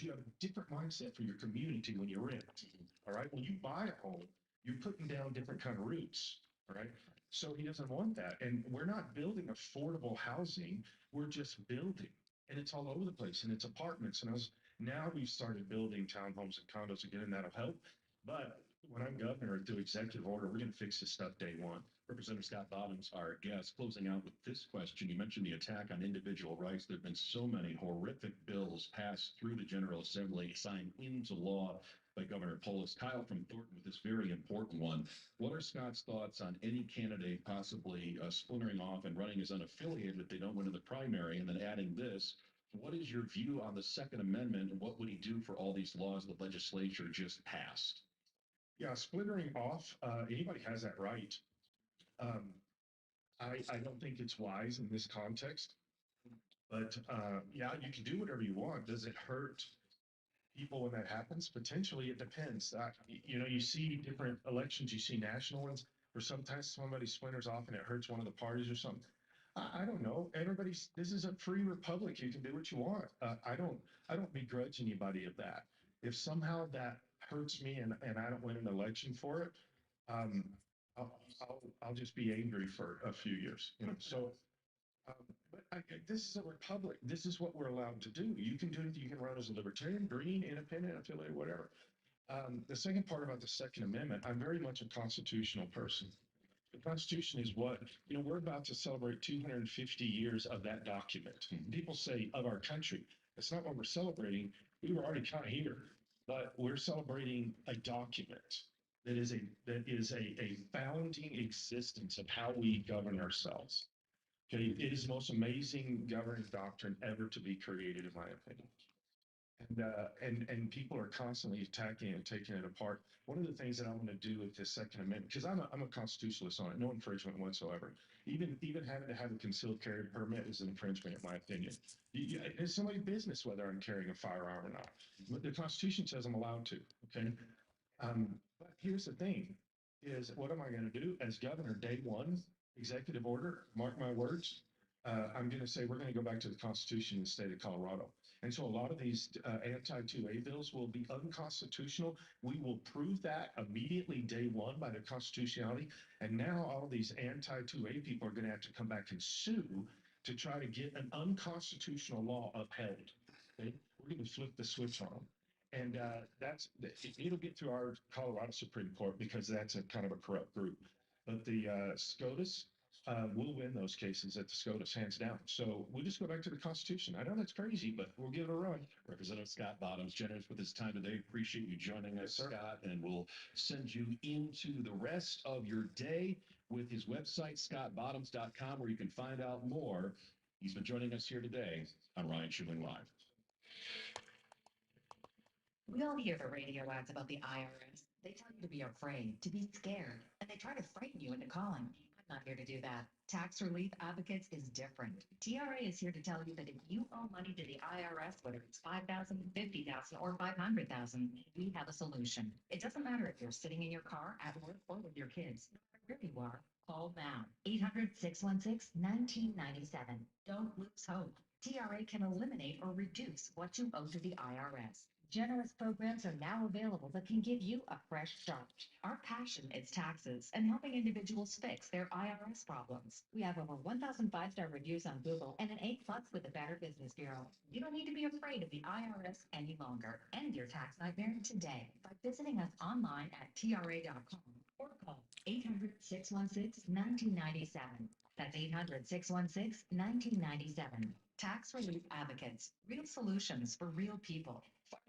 you have a different mindset for your community when you rent. All right. When you buy a home, you're putting down different kind of roots. All right. So he doesn't want that. And we're not building affordable housing. We're just building. And it's all over the place. And it's apartments. And now we've started building townhomes and condos again, and that'll help. But when I'm governor through executive order, we're going to fix this stuff day one. Representative Scott Bottoms, our guest, closing out with this question. You mentioned the attack on individual rights. There have been so many horrific bills passed through the General Assembly, signed into law by Governor Polis. Kyle from Thornton with this very important one. What are Scott's thoughts on any candidate possibly splintering off and running as unaffiliated if they don't win in the primary? And then adding this, what is your view on the Second Amendment, and what would he do for all these laws the legislature just passed? Yeah, splintering off, anybody has that right. Um, I don't think it's wise in this context, but yeah, you can do whatever you want. Does it hurt people when that happens? Potentially, it depends. You see different elections, you see national ones where sometimes somebody splinters off and it hurts one of the parties or something. I don't know. This is a free republic. You can do what you want. I don't begrudge anybody of that. If somehow that hurts me and I don't win an election for it, um, I'll just be angry for a few years. So, this is a republic. This is what we're allowed to do. You can do it. You can run as a libertarian, green, independent, affiliated, whatever. The second part about the Second Amendment, I'm very much a constitutional person. The Constitution is what, we're about to celebrate 250 years of that document. People say of our country. That's not what we're celebrating. We were already kind of here, but we're celebrating a document that is a founding existence of how we govern ourselves. Okay, it is the most amazing governing doctrine ever to be created, in my opinion. And people are constantly attacking it and taking it apart. One of the things that I want to do with this Second Amendment, because I'm a constitutionalist on it, no infringement whatsoever. Even having to have a concealed carry permit is an infringement, in my opinion. It's somebody's business whether I'm carrying a firearm or not. But the Constitution says I'm allowed to. Okay, but here's the thing: is what am I going to do as governor? Day one, executive order. Mark my words. I'm going to say we're going to go back to the Constitution in the state of Colorado. And so a lot of these anti-2A bills will be unconstitutional. We will prove that immediately day one by the constitutionality. And now all of these anti-2A people are going to have to come back and sue to try to get an unconstitutional law upheld. Okay? We're going to flip the switch on them. And it'll get through our Colorado Supreme Court because that's a kind of a corrupt group. But the SCOTUS, we'll win those cases at the SCOTUS, hands down. So we'll just go back to the Constitution. I know that's crazy, but we'll give it a run. Representative Scott Bottoms, generous with his time today. Appreciate you joining us, Yes, Scott, and we'll send you into the rest of your day with his website, scottbottoms.com, where you can find out more. He's been joining us here today on Ryan Schuling Live. We all hear the radio ads about the IRS. They tell you to be afraid, to be scared, and they try to frighten you into calling. I'm not here to do that. Tax Relief Advocates is different. TRA is here to tell you that if you owe money to the IRS, whether it's $5,000, $50,000, or $500,000, we have a solution. It doesn't matter if you're sitting in your car, at work, or with your kids. Wherever you are, call now. 800-616-1997. Don't lose hope. TRA can eliminate or reduce what you owe to the IRS. Generous programs are now available that can give you a fresh start. Our passion is taxes and helping individuals fix their IRS problems. We have over 1,000 five-star reviews on Google and an A+ with the Better Business Bureau. You don't need to be afraid of the IRS any longer. End your tax nightmare today by visiting us online at tra.com or call 800-616-1997. That's 800-616-1997. Tax Relief Advocates. Real solutions for real people.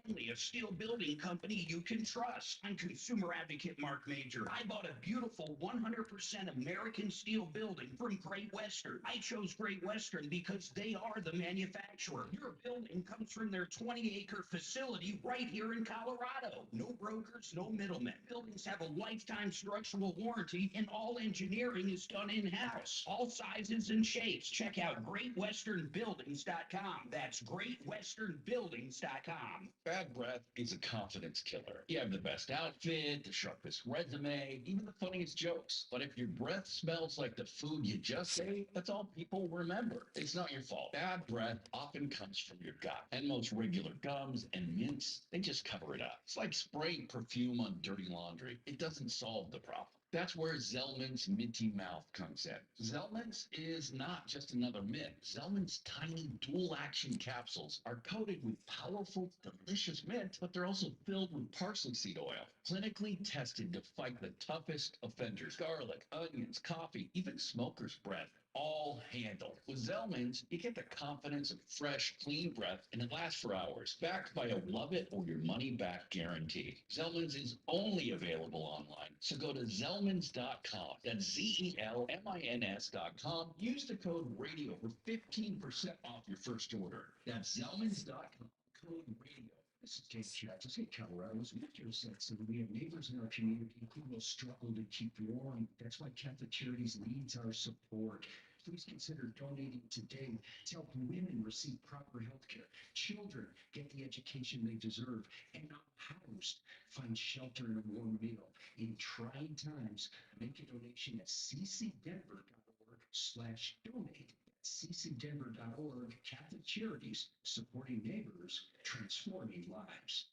Finally, a steel building company you can trust. I'm consumer advocate Marc Mager. I bought a beautiful 100% American steel building from Great Western. I chose Great Western because they are the manufacturer. Your building comes from their 20-acre facility right here in Colorado. No brokers, no middlemen. Buildings have a lifetime structural warranty, and all engineering is done in-house. All sizes and shapes. Check out GreatWesternBuildings.com. That's GreatWesternBuildings.com. Bad breath is a confidence killer. You have the best outfit, the sharpest resume, even the funniest jokes. But if your breath smells like the food you just ate, that's all people remember. It's not your fault. Bad breath often comes from your gut. And most regular gums and mints, they just cover it up. It's like spraying perfume on dirty laundry. It doesn't solve the problem. That's where Zellman's Minty Mouth comes in. Zellman's is not just another mint. Zellman's tiny dual action capsules are coated with powerful, delicious mint, but they're also filled with parsley seed oil, clinically tested to fight the toughest offenders. Garlic, onions, coffee, even smoker's breath. All handled. With Zellman's, you get the confidence of fresh, clean breath, and it lasts for hours. Backed by a love it or your money back guarantee. Zellman's is only available online, so go to Zellmans.com. That's Zellmins.com. Use the code radio for 15% off your first order. That's Zellmans.com. Code radio. This is Dave Chapis. Hey, Colorado. As winter sets in, we have neighbors in our community who will struggle to keep warm. That's why Catholic Charities needs our support. Please consider donating today to help women receive proper health care, children get the education they deserve, and unhoused find shelter and a warm meal. In trying times, make a donation at ccdenver.org/donate. ccdenver.org. Catholic Charities, supporting neighbors, transforming lives.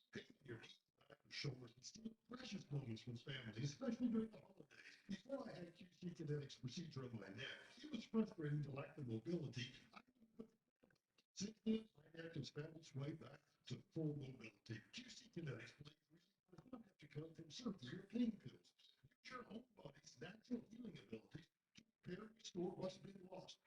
Your shoulders and still precious moments with family, especially during the holidays. Before I had QC Kinetics procedure on my neck, it was frustrating to lack the mobility. Since then, my neck has found its way back to full mobility. QC Kinetics believes we do not have to come from surgery or pain pills. Use your own body's natural healing abilities to repair and restore what's been lost.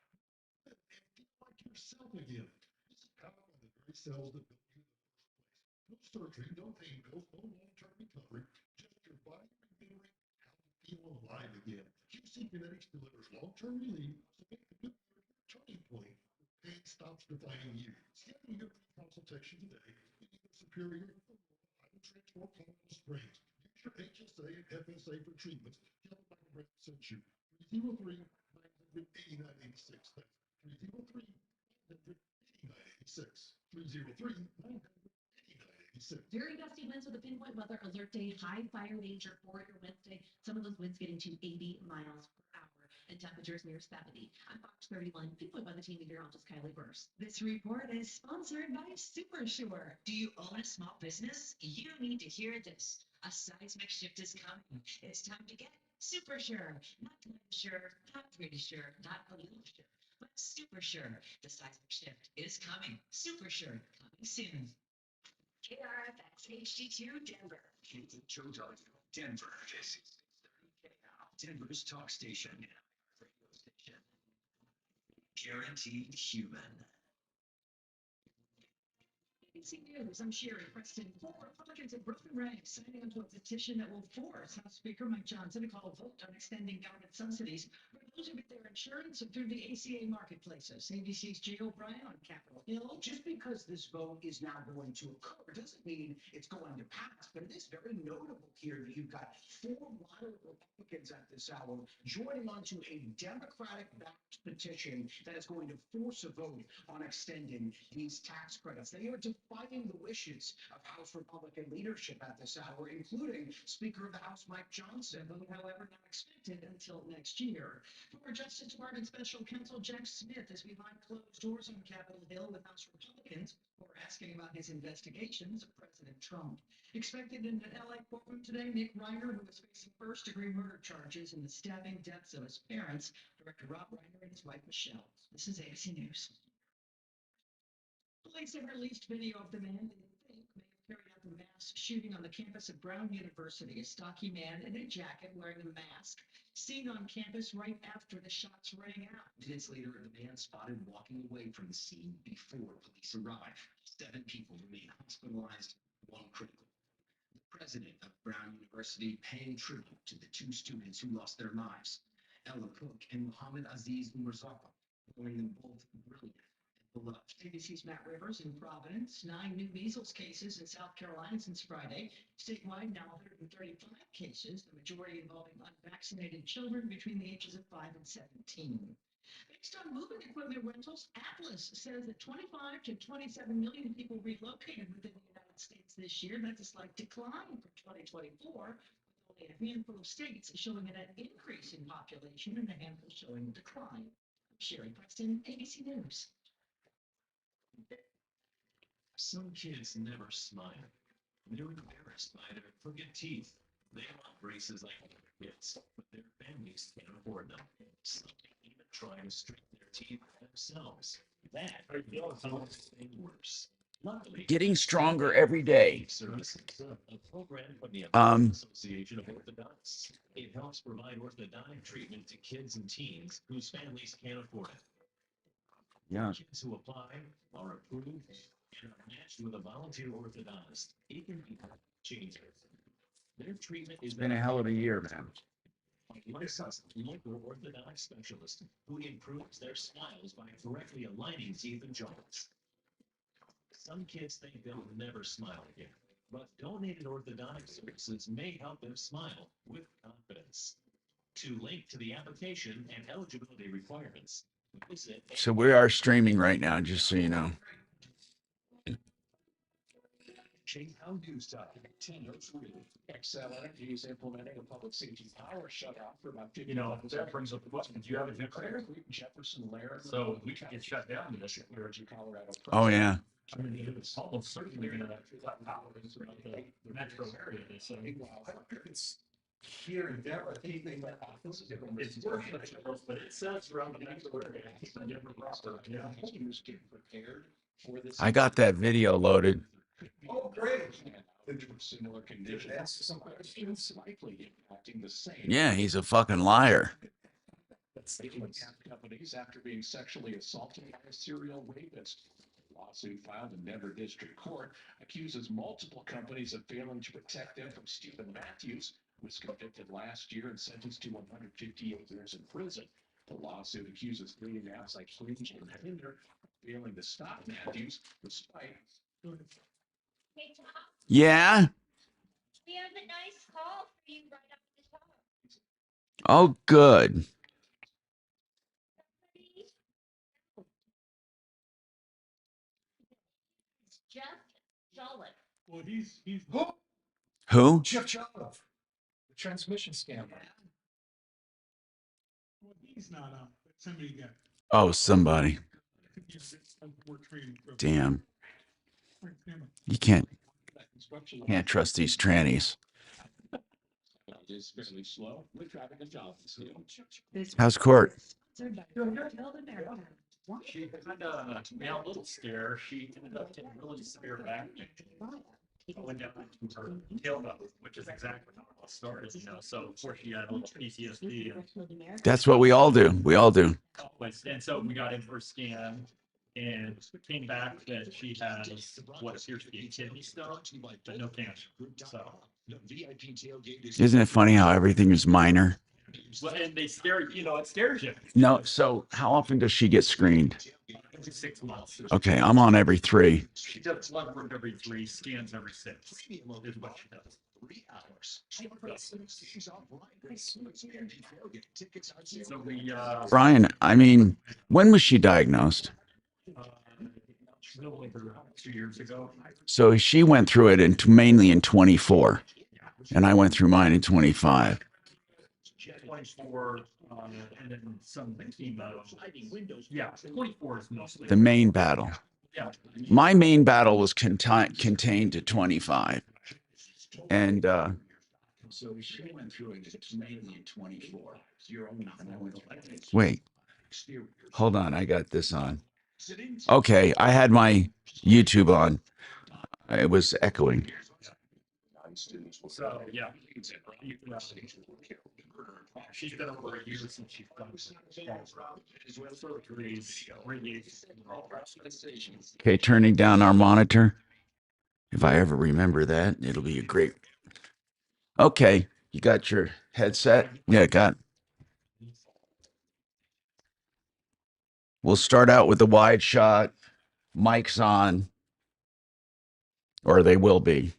And feel like yourself again. This is powered by the very cells that built you in the first place. No surgery, no pain pills, no long-term recovery, just your body remembering how to feel alive again. QC Kinetics delivers long-term relief, so make the new year your turning point. Pain stops defining you. Schedule your free consultation today. You need a superior item transport Colorado Springs. Use your HSA and FSA for treatments. Tell them Dr. Brett sent you. 303-989-86. That's 303-989-86. 303-989-86. Very gusty winds with a pinpoint weather alert day, high fire danger for your Wednesday. Some of those winds getting to 80 miles per hour and temperatures near 70. I'm Fox 31, pinpoint weather team meteorologist Kylie Burse. This report is sponsored by Super Sure. Do you own a small business? You need to hear this. A seismic shift is coming. It's time to get super sure. Not kind of sure, not pretty sure, not a little sure, but super sure. The seismic shift is coming. Super sure, coming soon. KRFX HD2 Denver. Denver. This is 630 KL. Denver's talk station. Radio station. Guaranteed human. ABC News, I'm Sherry Preston. 4 Republicans have broken ranks, signing onto a petition that will force House Speaker Mike Johnson to call a vote on extending government subsidies for those who get their insurance through the ACA marketplaces. ABC's Jay O'Brien on Capitol Hill. Just because this vote is now going to occur doesn't mean it's going to pass, but it is very notable here that you've got 4 moderate Republicans at this hour joining onto a Democratic-backed petition that is going to force a vote on extending these tax credits. They are defying the wishes of House Republican leadership at this hour, including Speaker of the House Mike Johnson, who, however, not expected until next year. Former Justice Department Special Counsel Jack Smith is behind closed doors on Capitol Hill with House Republicans who are asking about his investigations of President Trump. Expected in an LA courtroom today, Nick Reiner, who is facing first-degree murder charges in the stabbing deaths of his parents, Director Rob Reiner and his wife Michelle. This is ABC News. Police have released video of the man they think may have carried out the mass shooting on the campus of Brown University. A stocky man in a jacket wearing a mask seen on campus right after the shots rang out. Minutes later, the man spotted walking away from the scene before police arrived. 7 people remain hospitalized, 1 critical. The president of Brown University paying tribute to the 2 students who lost their lives, Ella Cook and Muhammad Aziz Umarzafa, calling them both brilliant and beloved. ABC's Matt Rivers in Providence. 9 new measles cases in South Carolina since Friday. Statewide, now 135 cases, the majority involving unvaccinated children between the ages of 5 and 17. Based on moving equipment rentals, Atlas says that 25 to 27 million people relocated within the United this year. That's a slight decline from 2024. With only a handful of states showing an increase in population and a handful showing a decline. Sherry Preston, ABC News. Some kids never smile. They're embarrassed by their crooked teeth. They want braces like other kids, but their families can't afford them. Some even try to straighten their teeth themselves. That makes things worse. Luckily, Getting stronger every day. Services, a program from the Um, Association of Orthodontists. It helps provide orthodontic treatment to kids and teens whose families can't afford it. Yeah. Kids who apply are approved and are matched with a volunteer orthodontist. It can be a changer. Their treatment is Been a hell of a year, man. licensed local orthodontic specialist who improves their smiles by correctly aligning teeth and jaws. Some kids think they'll never smile again, but donated orthodontic services may help them smile with confidence. To link to the application and eligibility requirements, visit. So we are streaming right now, just so you know. How News Talk 1003. Excel Energy is implementing a public safety power shutoff for about 50. That brings up the question, do you have a generator? Jefferson Lair. So we could get shut down in this year. Colorado. Oh yeah. I mean, it's almost certainly gonna cut power throughout the metro area, they say. It's here and there, I think they let office. It's working, but it says around the metro area, it's a different roster, yeah. Homeowners get prepared for this. I got that video loaded. Oh, great. Similar conditions. Some questions likely impacting the same. Yeah, he's a fucking liar. Companies after being sexually assaulted by a serial rapist. Lawsuit filed in Denver District Court accuses multiple companies of failing to protect them from Stephen Matthews, who was convicted last year and sentenced to 158 years in prison. The lawsuit accuses dating apps like Hinge and Tinder of failing to stop Matthews despite. Hey, Tom, Yeah. we have a nice call for you right off the top. Oh, good. Somebody- Jeff Jollett. Well, he's. Who? Jeff Chow, the transmission scammer. Well, he's not up, but somebody got. Oh, somebody. Damn. You can't trust these trannies. It is fairly slow. We're driving a job. How's court? Sponsored by Tilden Marathon. She kind of, a little scare, she ended up getting really severe back pain. Went down to her tailbone, which is exactly how it all started, so of course she had a little PTSD. That's what we all do. We all do. And so we got in for a scan and came back that she has what appears to be a kidney stone, but no cancer. So. Isn't it funny how everything is minor? Well, and they scare, it scares you. No. So how often does she get screened? Every 6 months. Okay, I'm on every 3. She does blood work every 3, scans every 6. Is what she does. 3 hours. So we, Brian, I mean, when was she diagnosed? really 2 years ago. So she went through it mainly in 24, and I went through mine in 25. 24, and then some chemo. Yeah, 24 is mostly. The main battle. Yeah. My main battle was contained to 25. And So she went through it mainly in 24. wait, hold on. I got this on. Okay, I had my YouTube on. It was echoing. So, yeah. She's been over a year since she's done surgeries, radiation. Okay, turning down our monitor. If I ever remember that, it'll be a great. Okay, you got your headset? Yeah, got. We'll start out with the wide shot. Mic's on. Or they will be.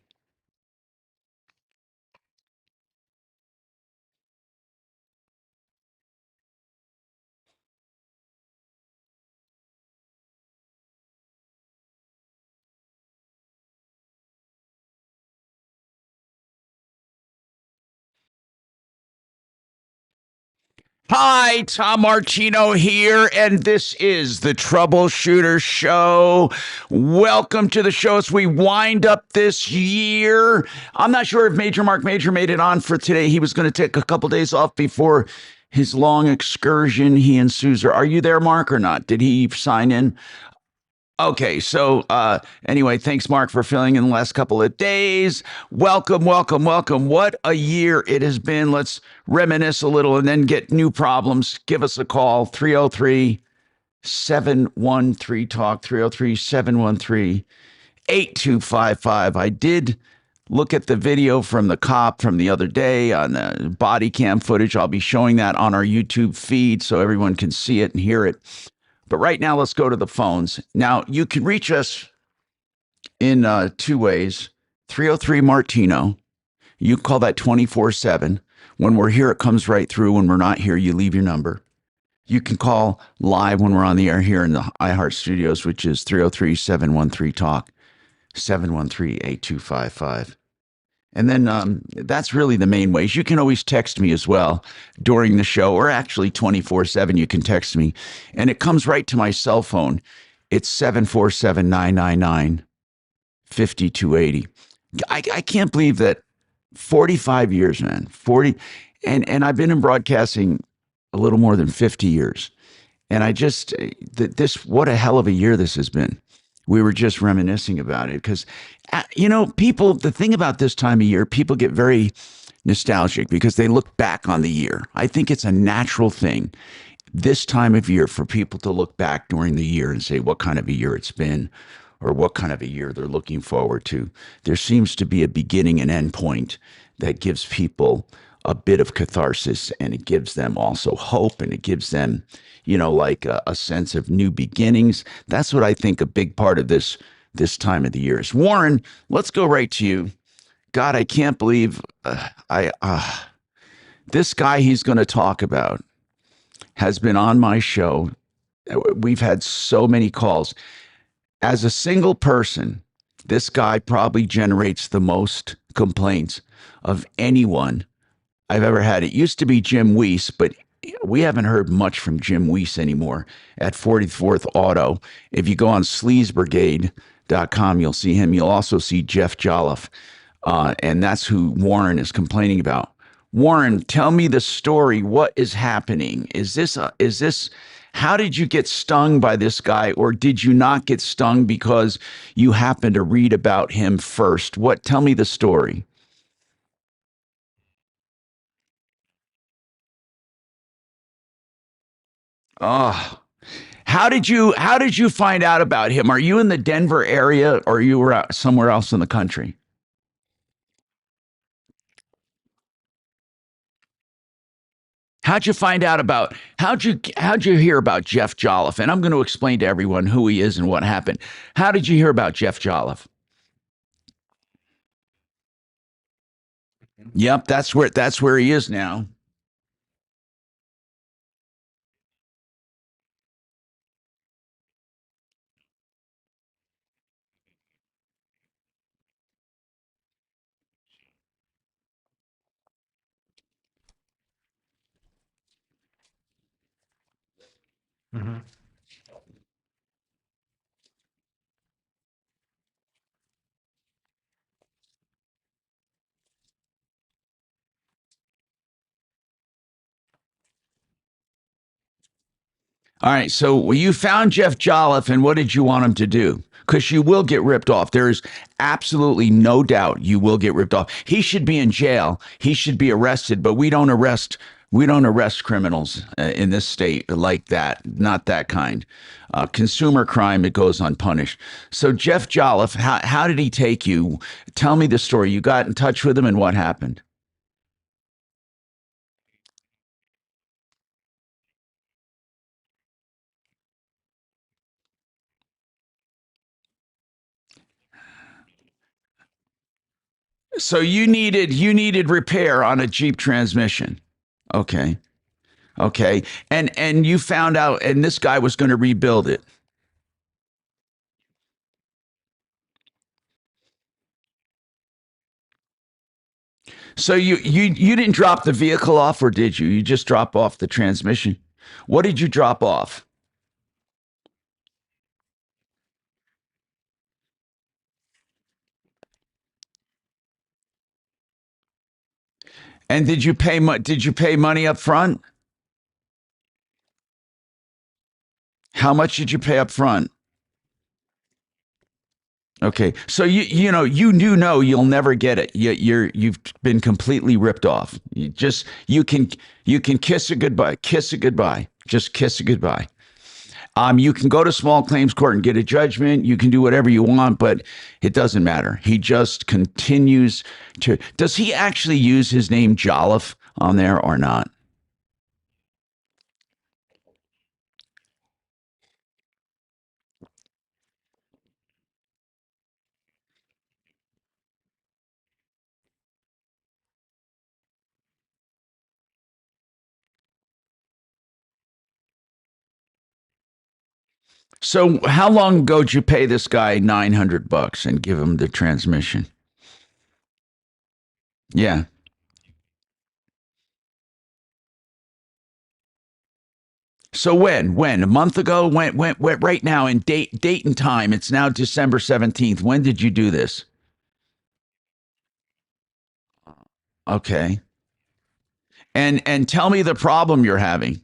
Hi, Tom Martino here, and this is the Troubleshooter Show. Welcome to the show as we wind up this year. I'm not sure if Marc Mager made it on for today. He was going to take a couple days off before his long excursion. He and Suzer. Are you there, Mark, or not? Did he sign in? Okay, so anyway, thanks, Mark, for filling in the last couple of days. Welcome, welcome, welcome. What a year it has been. Let's reminisce a little and then get new problems. Give us a call, 303-713-TALK, 303-713-8255. I did look at the video from the cop from the other day on the body cam footage. I'll be showing that on our YouTube feed so everyone can see it and hear it. But right now, let's go to the phones. Now, you can reach us in two ways. 303 Martino. You call that 24/7. When we're here, it comes right through. When we're not here, you leave your number. You can call live when we're on the air here in the iHeart Studios, which is 303-713-TALK, 713-8255. And then that's really the main ways. You can always text me as well during the show, or actually 24/7, you can text me. And it comes right to my cell phone. It's 747-999-5280. I can't believe that 45 years, man. 40. And I've been in broadcasting a little more than 50 years. And what a hell of a year this has been. We were just reminiscing about it because, people, the thing about this time of year, people get very nostalgic because they look back on the year. I think it's a natural thing this time of year for people to look back during the year and say what kind of a year it's been or what kind of a year they're looking forward to. There seems to be a beginning and end point that gives people a bit of catharsis, and it gives them also hope, and it gives them like a sense of new beginnings. That's what I think a big part of this time of the year is. Warren, let's go right to you. God, I can't believe this guy he's going to talk about has been on my show. We've had so many calls. As a single person, this guy probably generates the most complaints of anyone I've ever had. It used to be Jim Weiss, but we haven't heard much from Jim Weiss anymore at 44th Auto. If you go on sleazebrigade.com, you'll see him. You'll also see Jeff Jolliffe, and that's who Warren is complaining about. Warren, tell me the story. What is happening? How did you get stung by this guy, or did you not get stung because you happened to read about him first? Tell me the story. Oh, how did you find out about him? Are you in the Denver area or you were somewhere else in the country? How'd you hear about Jeff Jolliffe? And I'm going to explain to everyone who he is and what happened. How did you hear about Jeff Jolliffe? Yep, that's where he is now. Mm-hmm. All right, so you found Jeff Jolliffe, and what did you want him to do? Because you will get ripped off. There's absolutely no doubt you will get ripped off. He should be in jail. He should be arrested, but we don't arrest criminals in this state like that. Not that kind. Consumer crime, it goes unpunished. So Jeff Jolliffe, how did he take you? Tell me the story. You got in touch with him, and what happened? So you needed repair on a Jeep transmission. Okay. Okay. And you found out, and this guy was going to rebuild it. So you didn't drop the vehicle off, or did you? You just drop off the transmission. What did you drop off? And did you pay money up front? How much did you pay up front? Okay. So you do know you'll never get it. You've been completely ripped off. You can kiss a goodbye. Kiss a goodbye. Just kiss a goodbye. You can go to small claims court and get a judgment. You can do whatever you want, but it doesn't matter. He just continues to. Does he actually use his name Jolliffe on there or not? So how long ago did you pay this guy $900 and give him the transmission? Yeah. So when a month ago? When right now in date and time? It's now December 17th. When did you do this? Okay. And tell me the problem you're having.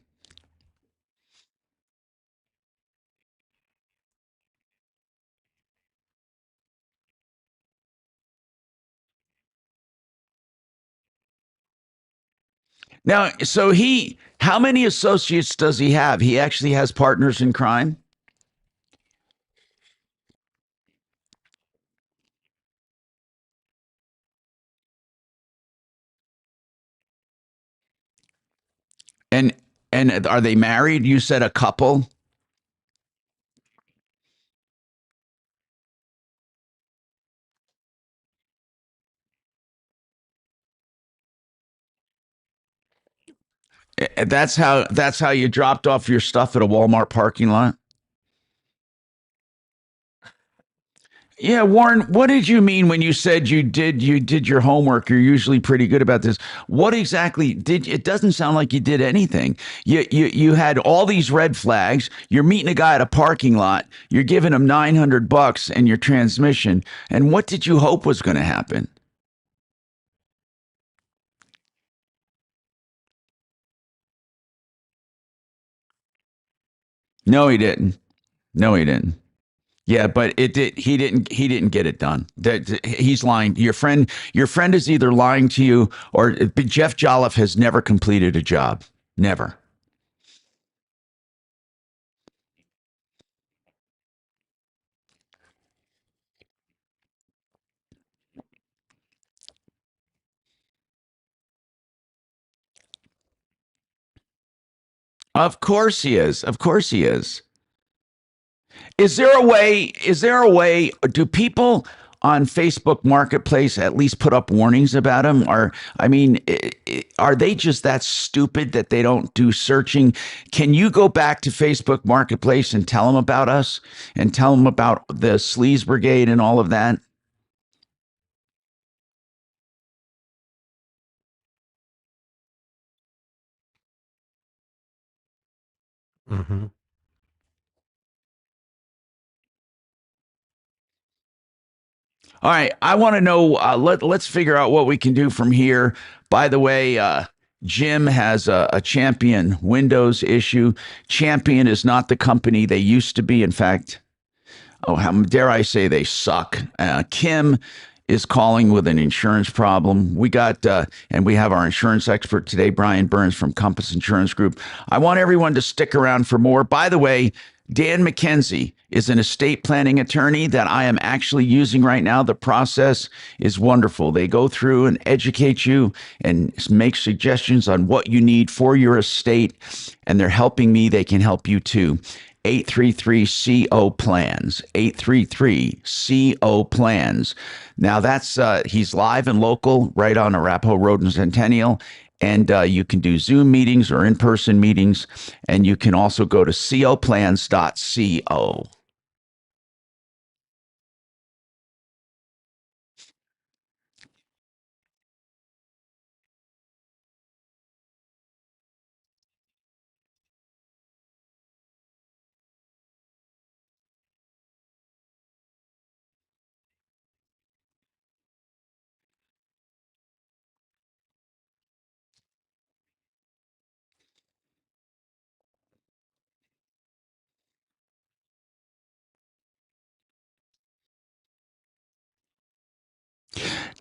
Now, how many associates does he have? He actually has partners in crime? And and are they married? You said a couple. That's how you dropped off your stuff at a Walmart parking lot? Yeah, Warren, what did you mean when you said you did your homework? You're usually pretty good about this. What exactly did it doesn't sound like you did anything. You had all these red flags. You're meeting a guy at a parking lot. You're giving him $900 and your transmission. And what did you hope was going to happen? No, he didn't. No, he didn't. Yeah, but it did. He didn't get it done. He's lying. Your friend is either lying to you or Jeff Jolliffe has never completed a job. Never. Of course he is. Of course he is. Is there a way do people on Facebook Marketplace at least put up warnings about him? Or I mean, are they just that stupid that they don't do searching? Can you go back to Facebook Marketplace and tell them about us and tell them about the Sleaze Brigade and all of that? Mm-hmm. All right, I want to know. Let's figure out what we can do from here. By the way, Jim has a Champion Windows issue. Champion is not the company they used to be. In fact, oh, how dare I say they suck? Kim is calling with an insurance problem. And we have our insurance expert today, Brian Burns from Compass Insurance Group. I want everyone to stick around for more. By the way, Dan McKenzie is an estate planning attorney that I am actually using right now. The process is wonderful. They go through and educate you and make suggestions on what you need for your estate, and they're helping me. They can help you too. 833 CO plans, 833 CO plans. Now that's he's live and local right on Arapahoe Road in Centennial. And you can do Zoom meetings or in-person meetings. And you can also go to coplans.co.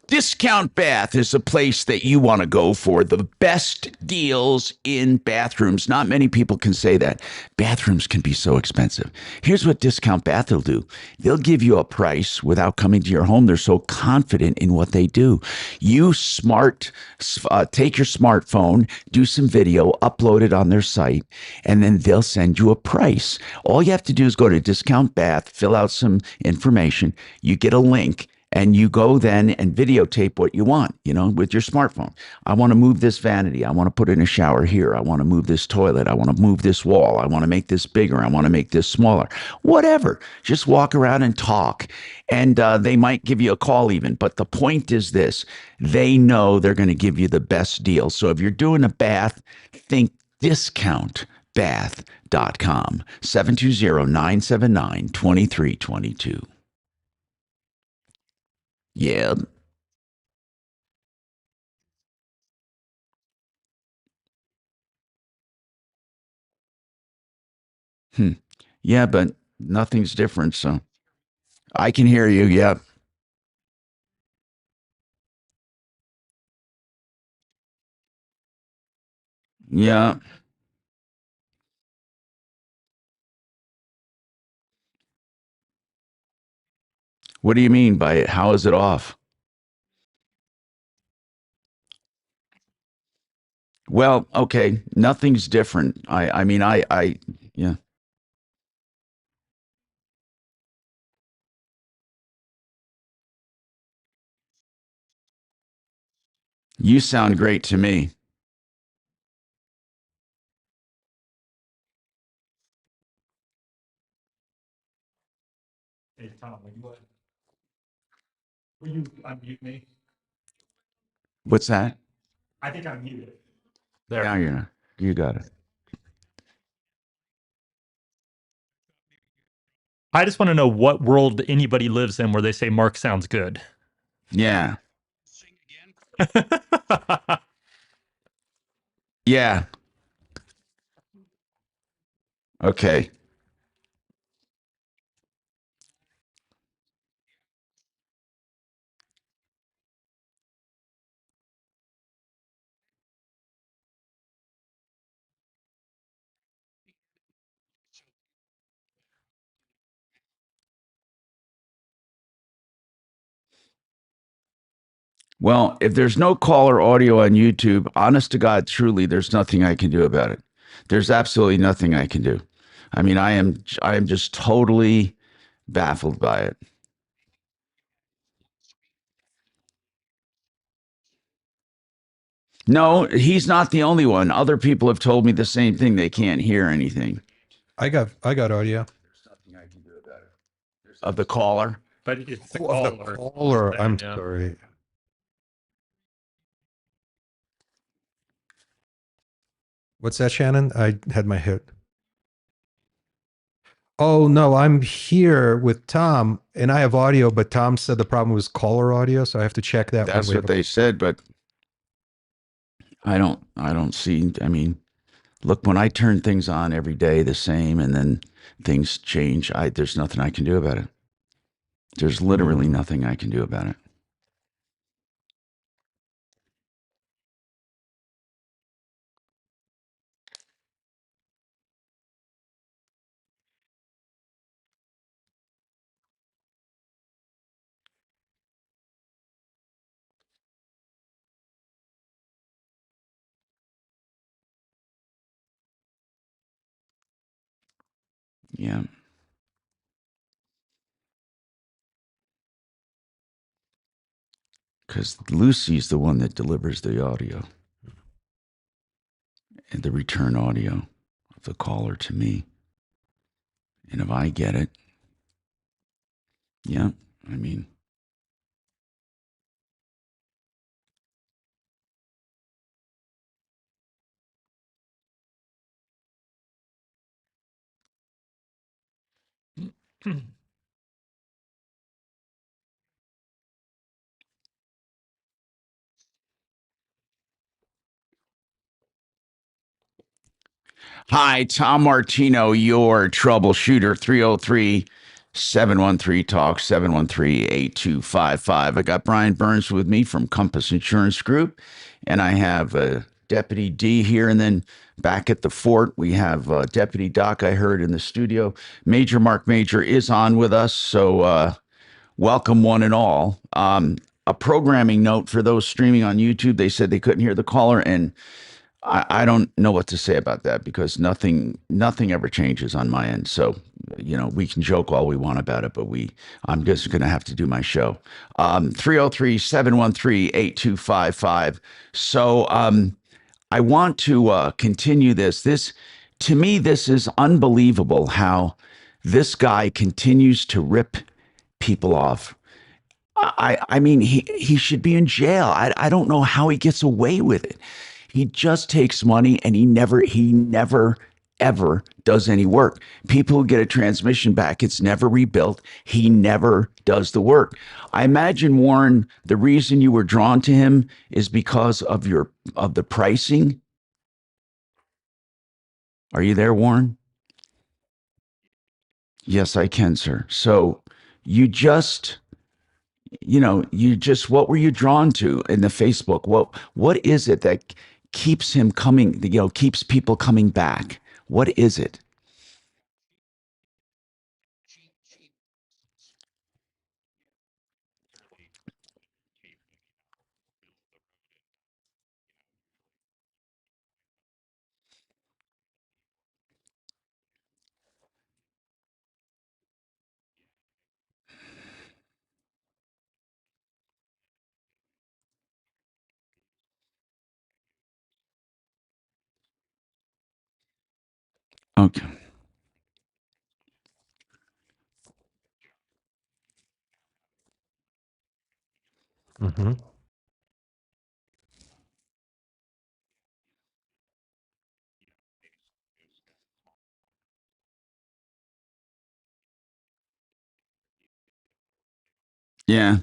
Discount Bath is a place that you want to go for the best deals in bathrooms. Not many people can say that. Bathrooms can be so expensive. Here's what Discount Bath will do. They'll give you a price without coming to your home. They're so confident in what they do. You take your smartphone, do some video, upload it on their site, and then they'll send you a price. All you have to do is go to Discount Bath, fill out some information. You get a link and you go then and videotape what you want, with your smartphone. I want to move this vanity. I want to put in a shower here. I want to move this toilet. I want to move this wall. I want to make this bigger. I want to make this smaller. Whatever. Just walk around and talk. And they might give you a call even. But the point is this. They know they're going to give you the best deal. So if you're doing a bath, think discountbath.com. 720-979-2322. Yeah. Yeah, but nothing's different. So I can hear you. Yeah. Yeah. What do you mean by it? How is it off? Well, okay. Nothing's different. I mean, yeah. You sound great to me. Hey, Tom, will you unmute me? What's that? I think I'm muted. Now you're not. You got it. I just want to know what world anybody lives in where they say Mark sounds good. Yeah. Yeah. Okay. Well, if there's no caller audio on YouTube, honest to God, truly, there's nothing I can do about it. There's absolutely nothing I can do. I mean, I am just totally baffled by it. No, he's not the only one. Other people have told me the same thing. They can't hear anything I got audio. of the caller. But it's the Oh, of the caller. caller. I'm Yeah. sorry. What's that, Shannon? I had my hit. Oh no, I'm here with Tom and I have audio, but Tom said the problem was caller audio, so I have to check that. That's when we what they said, but I don't see. I mean, look, when I turn things on every day the same and then things change, there's nothing I can do about it. There's literally nothing I can do about it. Yeah. Because Lucy's the one that delivers the audio and the return audio of the caller to me. And if I get it, yeah, I mean, hi, Tom Martino, your troubleshooter, 303 713 Talk, 713 8255. I got Brian Burns with me from Compass Insurance Group, and I have Deputy D here. And then back at the fort, we have Deputy Doc, I heard in the studio. Major Marc Mager is on with us. So welcome, one and all. A programming note for those streaming on YouTube, they said they couldn't hear the caller, and I don't know what to say about that because nothing ever changes on my end. So, we can joke all we want about it, but I'm just going to have to do my show. 303-713-8255. So, I want to continue this. To me, this is unbelievable how this guy continues to rip people off. I mean, he should be in jail. I don't know how he gets away with it. He just takes money and he never ever does any work. People who get a transmission back, it's never rebuilt. He never does the work. I imagine, Warren, the reason you were drawn to him is because of the pricing. Are you there, Warren? Yes, I can, sir. So you just what were you drawn to in the Facebook? What is it that keeps him coming, keeps people coming back? What is it? Okay. Mm-hmm. Yeah.